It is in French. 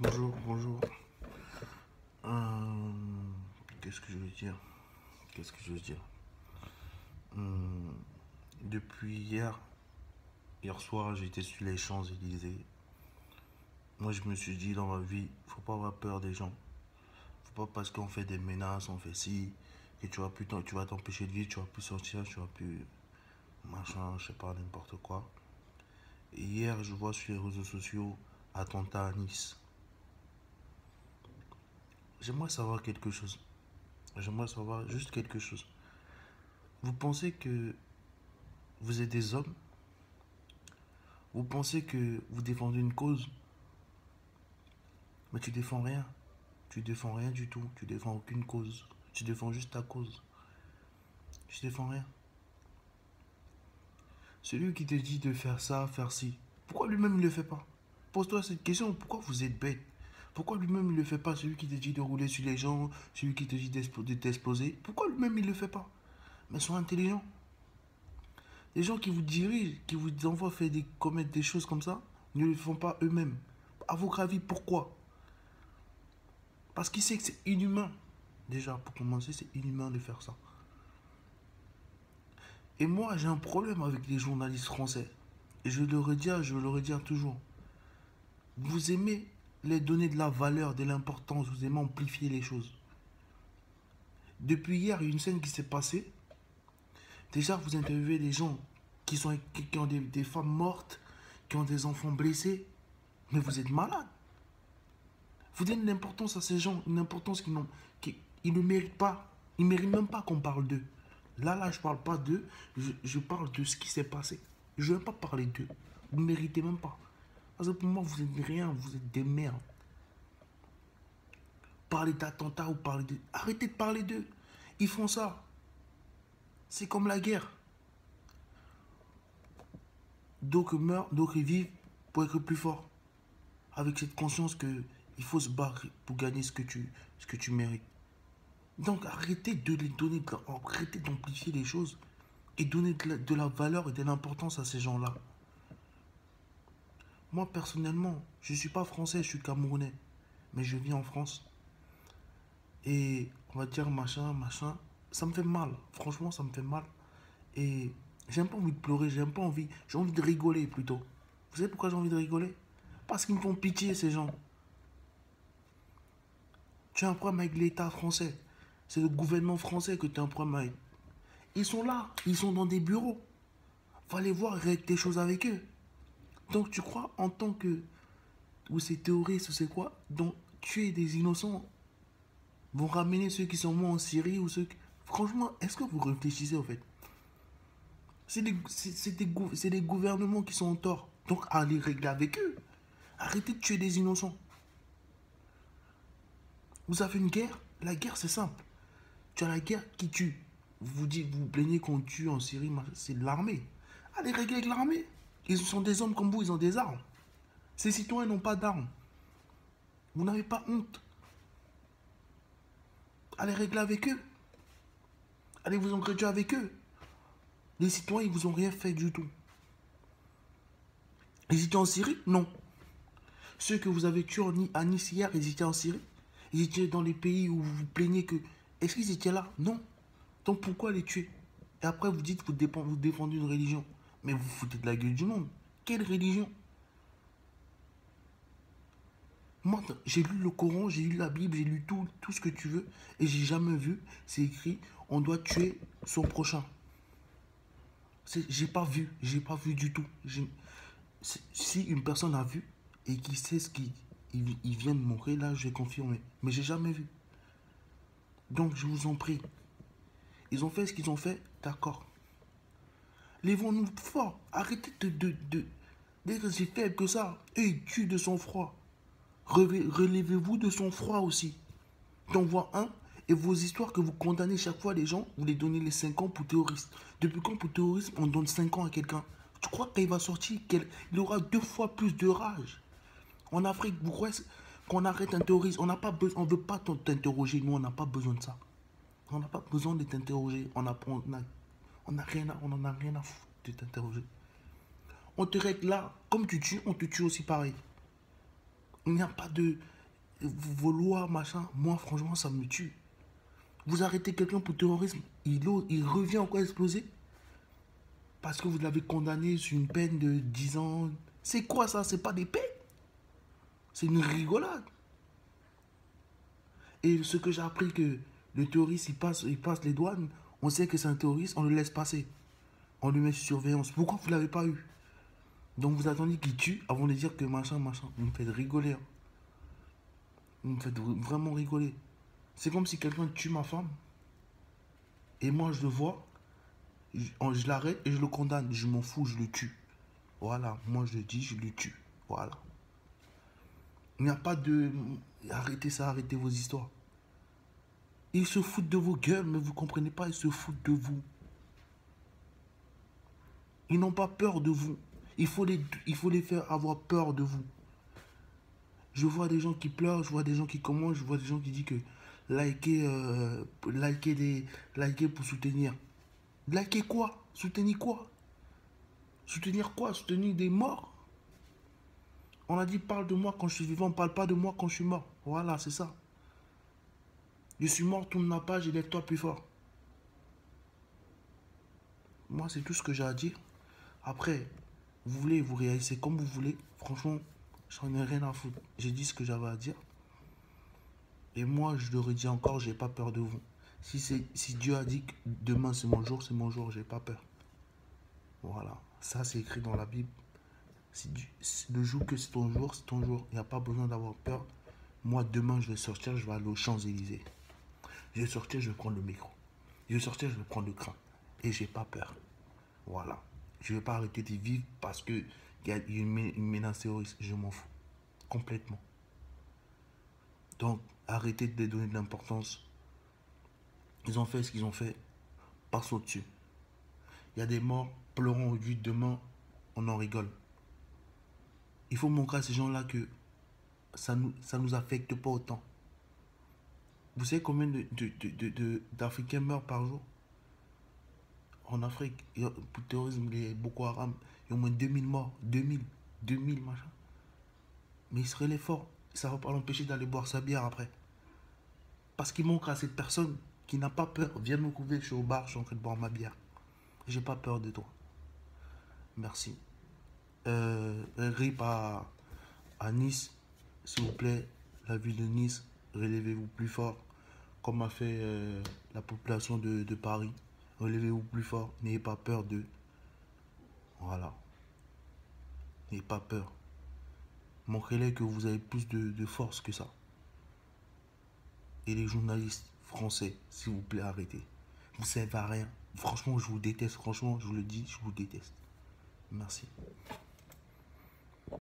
Bonjour, bonjour. Euh, Qu'est-ce que je veux dire? Qu'est-ce que je veux dire? Hum, Depuis hier soir, j'étais sur les Champs-Élysées. Moi, je me suis dit dans ma vie, faut pas avoir peur des gens. Faut pas parce qu'on fait des menaces, on fait ci, que tu vas t'empêcher de vivre, tu vas plus sortir, tu vas plus machin, je sais pas, n'importe quoi. Et hier, je vois sur les réseaux sociaux attentat à Nice. J'aimerais savoir quelque chose. J'aimerais savoir juste quelque chose. Vous pensez que vous êtes des hommes? Vous pensez que vous défendez une cause, mais tu défends rien. Tu défends rien du tout. Tu défends aucune cause. Tu défends juste ta cause. Tu défends rien. Celui qui te dit de faire ça, faire ci, pourquoi lui-même ne le fait pas? Pose-toi cette question. Pourquoi vous êtes bête? Pourquoi lui-même il ne le fait pas? Celui qui te dit de rouler sur les gens, celui qui te dit de t'exploser, pourquoi lui-même il ne le fait pas? Mais sois intelligent. Les gens qui vous dirigent, qui vous envoient commettre des choses comme ça, ne le font pas eux-mêmes. À votre avis, pourquoi? Parce qu'il sait que c'est inhumain. Déjà, pour commencer, c'est inhumain de faire ça. Et moi, j'ai un problème avec les journalistes français. Et je le redis toujours. Vous aimez les donner de la valeur, de l'importance, vous aimez amplifier les choses. Depuis hier, il y a une scène qui s'est passée. Déjà, vous interviewez des gens qui ont des femmes mortes, qui ont des enfants blessés. Mais vous êtes malade. Vous donnez une importance à ces gens, une importance qu'ils ne méritent pas. Ils ne méritent même pas qu'on parle d'eux. Là, je ne parle pas d'eux, je parle de ce qui s'est passé. Je ne veux pas parler d'eux. Vous ne méritez même pas. Parce que pour moi, vous êtes rien, vous êtes des merdes. Parler d'attentats ou parler de... Arrêtez de parler d'eux. Ils font ça. C'est comme la guerre. D'autres meurent, d'autres vivent pour être plus forts. Avec cette conscience que il faut se battre pour gagner ce que tu mérites. Donc arrêtez de les donner, arrêtez d'amplifier les choses et donner de la valeur et de l'importance à ces gens-là. Moi personnellement, je ne suis pas français, je suis camerounais, mais je vis en France. Et on va dire machin, machin, ça me fait mal. Franchement, ça me fait mal. Et j'ai pas envie de pleurer, j'ai envie de rigoler plutôt. Vous savez pourquoi j'ai envie de rigoler? Parce qu'ils me font pitié ces gens. Tu as un problème avec l'État français. C'est le gouvernement français que tu as un problème avec. Ils sont là, ils sont dans des bureaux. Faut aller voir, régler des choses avec eux. Donc tu crois en tant que... Ou c'est terroriste ou c'est quoi? Donc tuer des innocents vont ramener ceux qui sont morts en Syrie ou ceux qui... Franchement, est-ce que vous réfléchissez en fait? C'est des gouvernements qui sont en tort. Donc allez régler avec eux. Arrêtez de tuer des innocents. Vous avez une guerre? La guerre c'est simple. Tu as la guerre qui tue. Vous vous plaignez qu'on tue en Syrie, c'est l'armée. Allez régler avec l'armée. Ils sont des hommes comme vous, ils ont des armes. Ces citoyens n'ont pas d'armes. Vous n'avez pas honte. Allez régler avec eux. Allez vous engager avec eux. Les citoyens, ils vous ont rien fait du tout. Ils étaient en Syrie? Non. Ceux que vous avez tués à Nice hier, ils étaient en Syrie? Ils étaient dans les pays où vous vous plaignez que... Est-ce qu'ils étaient là? Non. Donc pourquoi les tuer? Et après vous dites que vous défendez une religion. Mais vous vous foutez de la gueule du monde. Quelle religion? Moi, j'ai lu le Coran, j'ai lu la Bible, j'ai lu tout ce que tu veux. Et j'ai jamais vu, c'est écrit, on doit tuer son prochain. J'ai pas vu du tout. Si une personne a vu et qui sait ce qu'il il vient de montrer, là, je vais confirmer. Mais j'ai jamais vu. Donc, je vous en prie. Ils ont fait ce qu'ils ont fait, d'accord. Lèvons-nous fort. Arrêtez d'être si faible que ça. Et il tue de son froid. Relevez-vous de son froid aussi. T'en vois un, et vos histoires que vous condamnez chaque fois les gens, vous les donnez les 5 ans pour terroriste. Depuis quand pour terrorisme on donne 5 ans à quelqu'un? Tu crois qu'il va sortir, il aura 2 fois plus de rage? En Afrique, vous croyez qu'on arrête un terroriste? On n'a pas besoin, on veut pas t'interroger, nous on n'a pas besoin de ça. On n'a pas besoin de t'interroger, on en a rien à foutre de t'interroger. On te règle là, comme tu tues, on te tue aussi pareil. Il n'y a pas de vos lois, machin. Moi, franchement, ça me tue. Vous arrêtez quelqu'un pour terrorisme, il revient encore exploser parce que vous l'avez condamné sur une peine de 10 ans. C'est quoi ça? C'est pas des peines. C'est une rigolade. Et ce que j'ai appris que le terroriste, il passe les douanes, on sait que c'est un terroriste, on le laisse passer. On lui met sur surveillance. Pourquoi vous ne l'avez pas eu? Donc vous attendez qu'il tue avant de dire que machin, machin. Vous me faites rigoler. Hein. Vous me faites vraiment rigoler. C'est comme si quelqu'un tue ma femme. Et moi, je le vois. Je l'arrête et je le condamne. Je m'en fous, je le tue. Voilà. Moi, je le dis, je le tue. Voilà. Il n'y a pas de... Arrêtez ça, arrêtez vos histoires. Ils se foutent de vos gueules, mais vous ne comprenez pas, ils se foutent de vous. Ils n'ont pas peur de vous. Il faut les faire avoir peur de vous. Je vois des gens qui pleurent, je vois des gens qui commentent, je vois des gens qui disent que liker, liker pour soutenir. Liker quoi? Soutenir quoi? Soutenir quoi? Soutenir des morts? On a dit parle de moi quand je suis vivant, on parle pas de moi quand je suis mort. Voilà, c'est ça. Je suis mort, tourne la page et lève-toi plus fort. Moi, c'est tout ce que j'ai à dire. Après, vous voulez, vous réagissez comme vous voulez. Franchement, j'en ai rien à foutre. J'ai dit ce que j'avais à dire. Et moi, je le redis encore, j'ai pas peur de vous. Si Dieu a dit que demain c'est mon jour, j'ai pas peur. Voilà. Ça, c'est écrit dans la Bible. Le jour que c'est ton jour, c'est ton jour. Il n'y a pas besoin d'avoir peur. Moi, demain, je vais sortir, je vais aller aux Champs-Élysées. Je vais sortir, je vais prendre le micro. Je vais sortir, je vais prendre le crâne. Et j'ai pas peur. Voilà. Je ne vais pas arrêter de vivre parce qu'il y a une menace terroriste. Je m'en fous. Complètement. Donc, arrêtez de donner de l'importance. Ils ont fait ce qu'ils ont fait. Passe au-dessus. Il y a des morts, pleurons aujourd'hui, demain, on en rigole. Il faut montrer à ces gens-là que ça nous affecte pas autant. Vous savez combien d'Africains meurent par jour? En Afrique, pour le terrorisme, les Boko Haram, il y a au moins 2000 morts. 2000 machin. Mais il serait fort. Ça ne va pas l'empêcher d'aller boire sa bière après. Parce qu'il manque à cette personne qui n'a pas peur. Viens me couver, je suis au bar, je suis en train de boire ma bière. J'ai pas peur de toi. Merci. RIP à Nice, s'il vous plaît. La ville de Nice, relevez-vous plus fort. Comme a fait la population de Paris. Relevez-vous plus fort. N'ayez pas peur d'eux. Voilà. N'ayez pas peur. Montrez-les que vous avez plus de force que ça. Et les journalistes français, s'il vous plaît, arrêtez. Vous ne servez à rien. Franchement, je vous déteste. Franchement, je vous le dis, je vous déteste. Merci.